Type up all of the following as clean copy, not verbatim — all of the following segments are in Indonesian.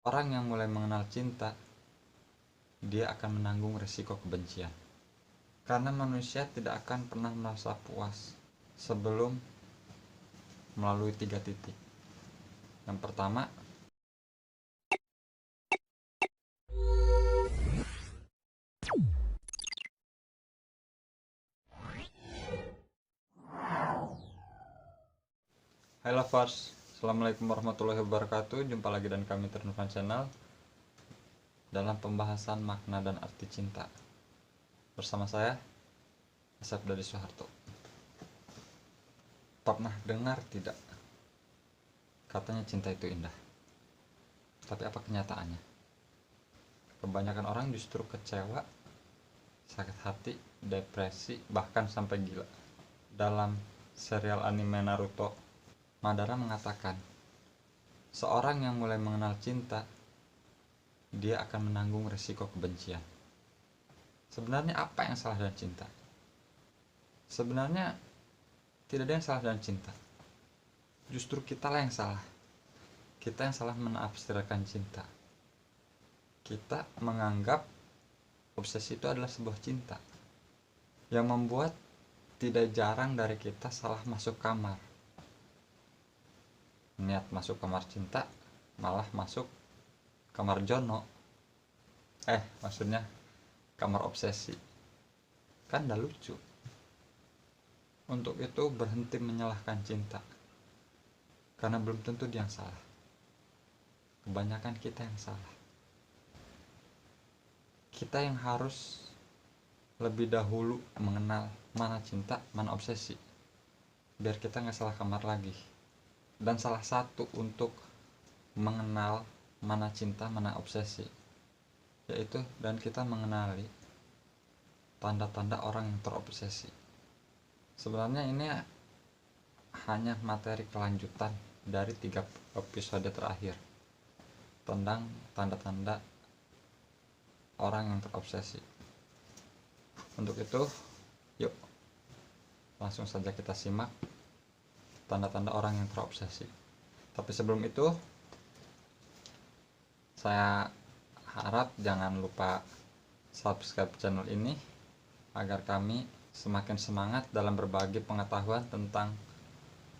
Orang yang mulai mengenal cinta, dia akan menanggung risiko kebencian. Karena manusia tidak akan pernah merasa puas sebelum melalui 3 titik. Yang pertama, hai lovers, assalamualaikum warahmatullahi wabarakatuh. Jumpa lagi dan kami Ternufan Channel dalam pembahasan makna dan arti cinta. Bersama saya, Asep dari Soeharto. Pernah dengar tidak? Katanya cinta itu indah. Tapi apa kenyataannya? Kebanyakan orang justru kecewa, sakit hati, depresi, bahkan sampai gila. Dalam serial anime Naruto, Madara mengatakan, seorang yang mulai mengenal cinta, dia akan menanggung risiko kebencian. Sebenarnya apa yang salah dengan cinta? Sebenarnya tidak ada yang salah dengan cinta. Justru kitalah yang salah. Kita yang salah menafsirkan cinta. Kita menganggap obsesi itu adalah sebuah cinta, yang membuat tidak jarang dari kita salah masuk kamar. Niat masuk kamar cinta, malah masuk kamar jono. Maksudnya kamar obsesi. Kan dah lucu. Untuk itu berhenti menyalahkan cinta, karena belum tentu dia yang salah. Kebanyakan kita yang salah. Kita yang harus lebih dahulu mengenal mana cinta, mana obsesi, biar kita nggak salah kamar lagi. Dan salah satu untuk mengenal mana cinta, mana obsesi, yaitu dan kita mengenali tanda-tanda orang yang terobsesi. Sebenarnya ini hanya materi kelanjutan dari 3 episode terakhir tentang tanda-tanda orang yang terobsesi. Untuk itu, yuk langsung saja kita simak tanda-tanda orang yang terobsesi. Tapi sebelum itu, saya harap jangan lupa subscribe channel ini agar kami semakin semangat dalam berbagi pengetahuan tentang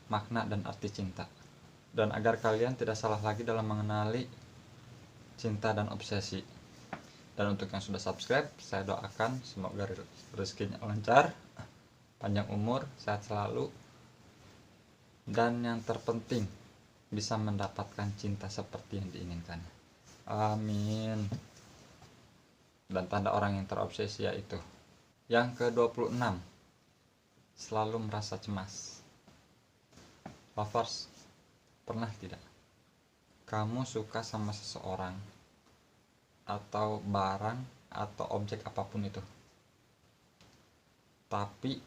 makna dan arti cinta, dan agar kalian tidak salah lagi dalam mengenali cinta dan obsesi. Dan untuk yang sudah subscribe, saya doakan semoga rezekinya lancar, panjang umur, sehat selalu, dan yang terpenting bisa mendapatkan cinta seperti yang diinginkan. Amin. Dan tanda orang yang terobsesi yaitu yang ke-26, selalu merasa cemas. Lovers, pernah tidak kamu suka sama seseorang atau barang atau objek apapun itu, tapi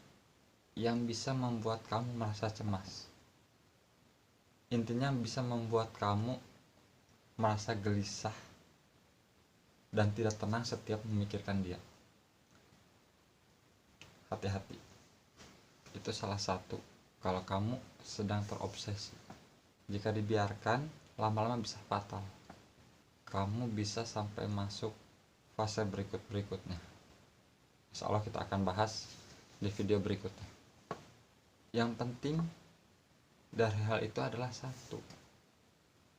yang bisa membuat kamu merasa cemas, intinya bisa membuat kamu merasa gelisah dan tidak tenang setiap memikirkan dia? Hati-hati, itu salah satu kalau kamu sedang terobsesi. Jika dibiarkan, lama-lama bisa fatal. Kamu bisa sampai masuk fase berikutnya. Insya Allah kita akan bahas di video berikutnya. Yang penting dari hal itu adalah satu,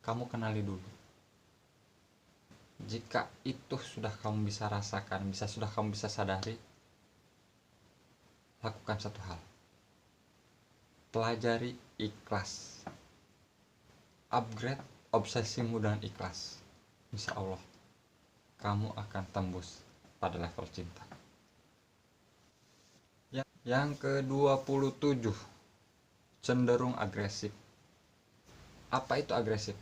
kamu kenali dulu. Jika itu sudah kamu bisa rasakan, sudah kamu bisa sadari, lakukan satu hal. Pelajari ikhlas. Upgrade obsesimu dengan ikhlas. Insya Allah kamu akan tembus pada level cinta. Yang ke-27, cenderung agresif. Apa itu agresif?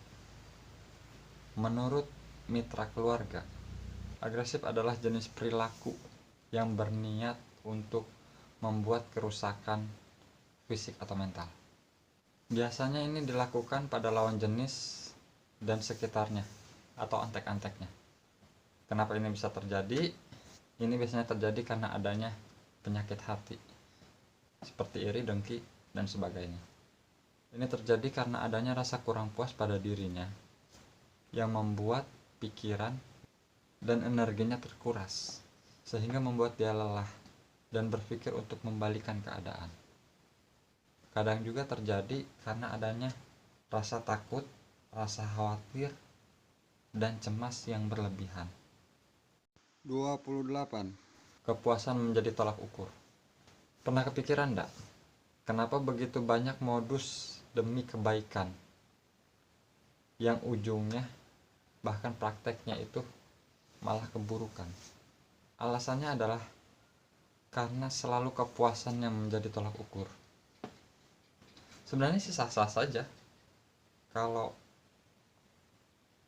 Menurut mitra keluarga, agresif adalah jenis perilaku yang berniat untuk membuat kerusakan fisik atau mental. Biasanya ini dilakukan pada lawan jenis dan sekitarnya atau antek-anteknya. Kenapa ini bisa terjadi? Ini biasanya terjadi karena adanya penyakit hati seperti iri, dengki, dan sebagainya. Ini terjadi karena adanya rasa kurang puas pada dirinya yang membuat pikiran dan energinya terkuras, sehingga membuat dia lelah dan berpikir untuk membalikan keadaan. Kadang juga terjadi karena adanya rasa takut, rasa khawatir, dan cemas yang berlebihan. 28. Kepuasan menjadi tolak ukur. Pernah kepikiran enggak? Kenapa begitu banyak modus demi kebaikan yang ujungnya bahkan prakteknya itu malah keburukan? Alasannya adalah karena selalu kepuasan yang menjadi tolak ukur. Sebenarnya sih sah-sah saja kalau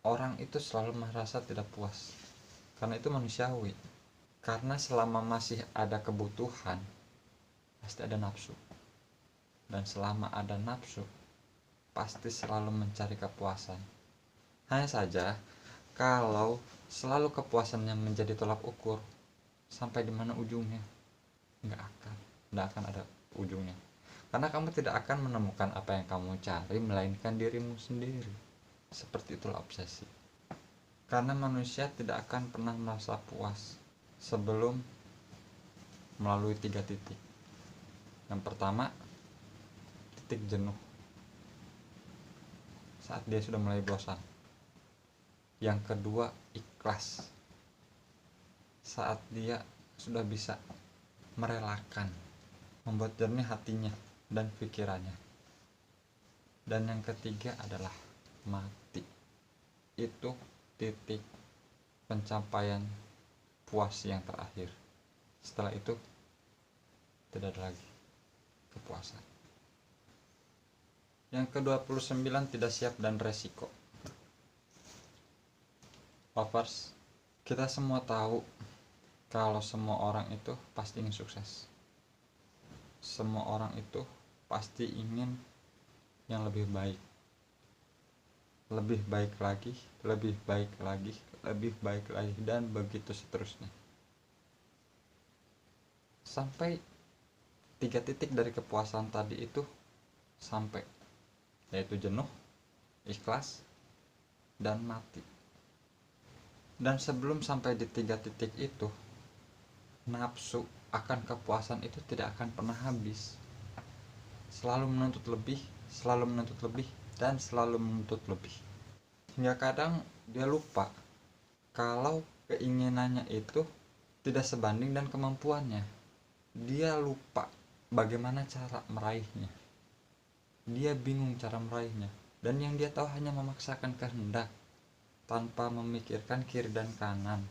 orang itu selalu merasa tidak puas, karena itu manusiawi. Karena selama masih ada kebutuhan, pasti ada nafsu. Dan selama ada nafsu, pasti selalu mencari kepuasan. Hanya saja, kalau selalu kepuasannya menjadi tolak ukur, sampai di mana ujungnya? Nggak akan ada ujungnya. Karena kamu tidak akan menemukan apa yang kamu cari, melainkan dirimu sendiri. Seperti itulah obsesi. Karena manusia tidak akan pernah merasa puas sebelum melalui 3 titik. Yang pertama, titik jenuh, saat dia sudah mulai bosan. Yang kedua, ikhlas, saat dia sudah bisa merelakan, membuat jernih hatinya dan pikirannya. Dan yang ketiga adalah mati. Itu titik pencapaian puas yang terakhir. Setelah itu tidak ada lagi kepuasan. Yang ke-29, tidak siap dan resiko. Lovers, kita semua tahu kalau semua orang itu pasti ingin sukses. Semua orang itu pasti ingin yang lebih baik. Lebih baik lagi, lebih baik lagi, lebih baik lagi, dan begitu seterusnya. Sampai 3 titik dari kepuasan tadi itu sampai, yaitu jenuh, ikhlas, dan mati. Dan sebelum sampai di 3 titik itu, nafsu akan kepuasan itu tidak akan pernah habis. Selalu menuntut lebih, selalu menuntut lebih, dan selalu menuntut lebih. Hingga kadang dia lupa kalau keinginannya itu tidak sebanding dan kemampuannya. Dia lupa bagaimana cara meraihnya. Dia bingung cara meraihnya. Dan yang dia tahu hanya memaksakan kehendak, tanpa memikirkan kiri dan kanan,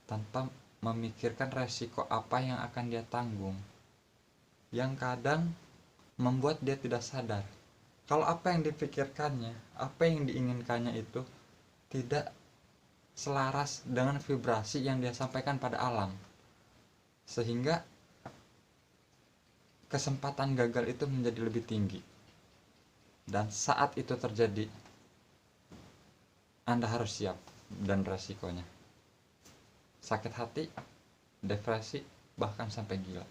tanpa memikirkan resiko apa yang akan dia tanggung, yang kadang membuat dia tidak sadar kalau apa yang dipikirkannya, apa yang diinginkannya itu tidak selaras dengan vibrasi yang dia sampaikan pada alam, sehingga kesempatan gagal itu menjadi lebih tinggi. Dan saat itu terjadi, Anda harus siap dan resikonya. Sakit hati, depresi, bahkan sampai gila.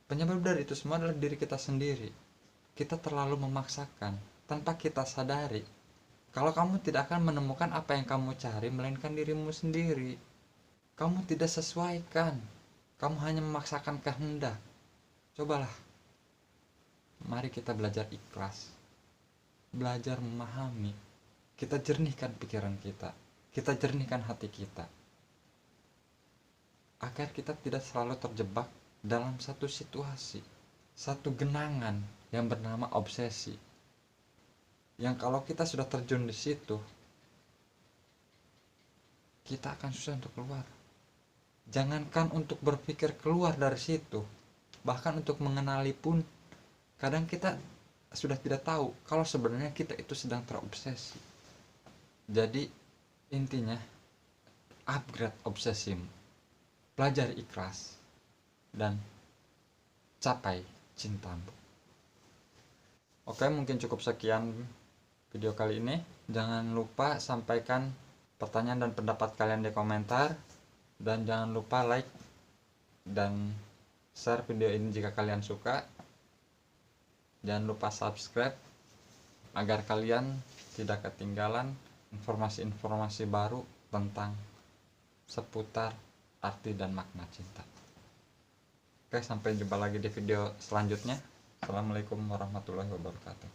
Penyebab dari itu semua adalah diri kita sendiri. Kita terlalu memaksakan tanpa kita sadari kalau kamu tidak akan menemukan apa yang kamu cari, melainkan dirimu sendiri. Kamu tidak sesuaikan, kamu hanya memaksakan kehendak. Cobalah, mari kita belajar ikhlas, belajar memahami. Kita jernihkan pikiran kita jernihkan hati kita, agar kita tidak selalu terjebak dalam satu situasi, satu genangan yang bernama obsesi. Yang kalau kita sudah terjun di situ, kita akan susah untuk keluar. Jangankan untuk berpikir keluar dari situ, bahkan untuk mengenali pun kadang kita sudah tidak tahu kalau sebenarnya kita itu sedang terobsesi. Jadi intinya, upgrade obsesimu, pelajari ikhlas, dan capai cintamu. Oke, mungkin cukup sekian video kali ini. Jangan lupa sampaikan pertanyaan dan pendapat kalian di komentar, dan jangan lupa like dan share video ini jika kalian suka. Jangan lupa subscribe agar kalian tidak ketinggalan informasi-informasi baru tentang seputar arti dan makna cinta. Oke, sampai jumpa lagi di video selanjutnya. Assalamualaikum warahmatullahi wabarakatuh.